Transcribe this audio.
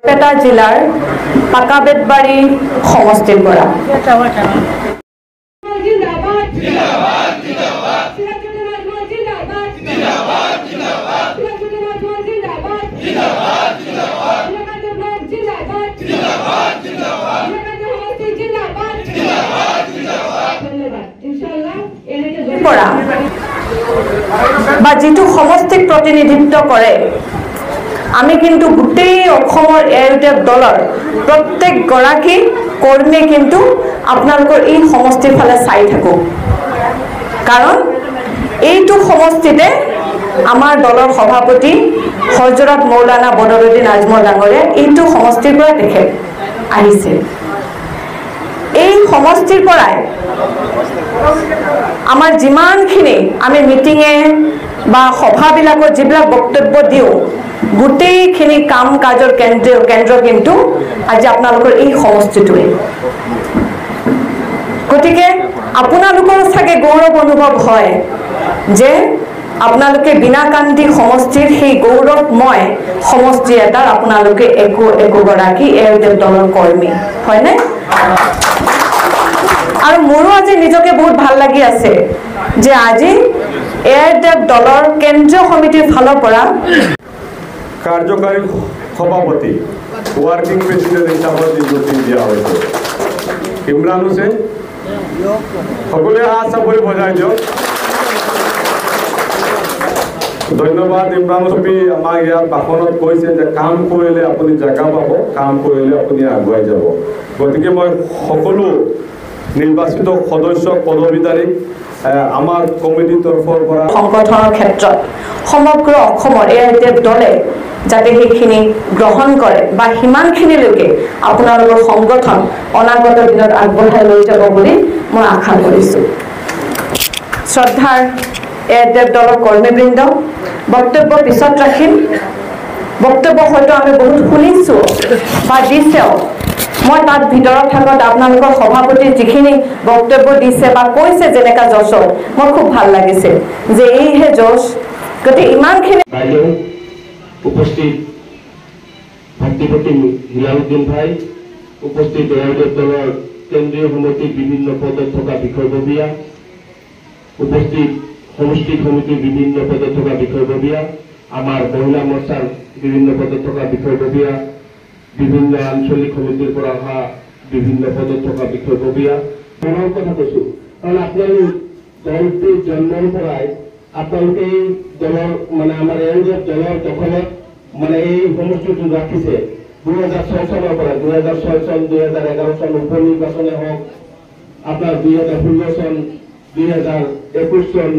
পেটা জিলাৰ পাকাবেতবাৰী সমষ্টিৰ পৰা বা যেটো সমষ্টিক প্ৰতিনিধিত্ব কৰে আমি কিন্তু গোটেই অসমৰ এআইইউডিএফ দলৰ প্ৰত্যেক গৰাকী কৰ্মী কিন্তু আপোনালোকৰ এই সমষ্টিৰ ফালে চাই থাকো কাৰণ এইটো সমষ্টিতে আমাৰ দলৰ সভাপতি হযৰত মৌলানা বদৰুদ্দিন আজমল ডাঙৰীয়া এইটো সমষ্টিৰ পৰা দেখে আহিছে এই সমষ্টিৰ পৰাই আমাৰ যিমানখিনি আমি মিটিঙে বা সভাবিলাকত যিবিলাক বক্তব্য দিও গোটেইখিনি কাম কাজৰ কেন্দ্ৰ কিন্তু আজি আপোনালোকৰ এই সমষ্টিটোৱে গতিকে আপোনালোকৰ চাগে গৌৰৱ অনুভৱ হয় যে আপোনালোকে বিনাকান্দি সমষ্টিৰ সেই গৌৰৱময় সমষ্টি এটাৰ আপোনালোকে একোগৰাকী এআইইউডিএফ দলৰ কৰ্মী হয়নে আৰু মোৰো আজি নিজকে বহুত ভাল লাগি আছে যে আজি এআইইউডিএফ দলৰ কেন্দ্ৰীয় সমিতিৰ ফালৰ পৰা কাৰ্যকাৰী সভাপতি ওয়াৰ্কিং প্ৰেসিডেন্ট হিসাবে নিযুক্তি দিয়া হয়েছে ইমৰান হোসেন সকলে হাত চাপৰি বজাই দিয়ক ধন্যবাদ ইমৰান হোসেন আমাক ইয়াৰ ভাষণত কৈছে যে কাম কৰিলে আপুনি জাগা পাব কাম কৰিলে আপুনি আগুৱাই যাব গতিকে মই সকলো নিৰ্বাচিত সদস্য পদবীধাৰী আমাৰ কমিটিৰ তৰফৰ পৰা সংগঠনৰ ক্ষেত্ৰত সমগ্ৰ অসমৰ এআইইউডিএফ দলে যাতে সেইখিনি গ্ৰহণ কৰে বা হিমানখিনিলৈকে আপোনালোকৰ সংগঠন অনাগত দিনত আগবঢ়াই লৈ যাব বুলি মই আশা কৰিছো শ্ৰদ্ধাৰ এআইইউডিএফ দলৰ কৰ্মীবৃন্দ বক্তব্য পিছত ৰাখিম বক্তব্য হয়তো আমি বহুত শুনিছো বা দিছেও মই তাত ভিতৰত থাকত আপোনালোকৰ সভাপতি যিখিনি বক্তব্য দিছে বা কৈছে যেনেকা জছৰ মই খুব ভাল লাগিছে যে এই হে জছ গতি ইমানখিনি উপস্থিত ভক্তিপতি হিলালুদ্দিন ভাই উপস্থিত এআইইউডিএফ দলৰ কেন্দ্ৰীয় সমিতিৰ বিভিন্ন পদত থকা বিষয়ববীয়া উপস্থিত সমষ্টিক সমিতিৰ বিভিন্ন পদত থকা বিষয়ববীয়া আমাৰ মহিলা মৰ্চাৰ বিভিন্ন পদত থকা বিষয়ববীয়া বিভিন্ন আঞ্চলিক সমিতিৰ পৰা অহা বিভিন্ন পদত থকা বিষয়ববীয়া মনৰ কথা কৈছো কাৰণ আপোনালোক দলটোৰ জন্মৰ পৰাই আপোনালোকে এই দলৰ মানে আমাৰ এআইইউডিএফ দলৰ দখলত মানে এই সমষ্টিটো ৰাখিছে 2006 চনৰ পৰা 2006 চন 2011 চন উপ নিৰ্বাচনে হওক আপোনাৰ 2016 চন 2021 চন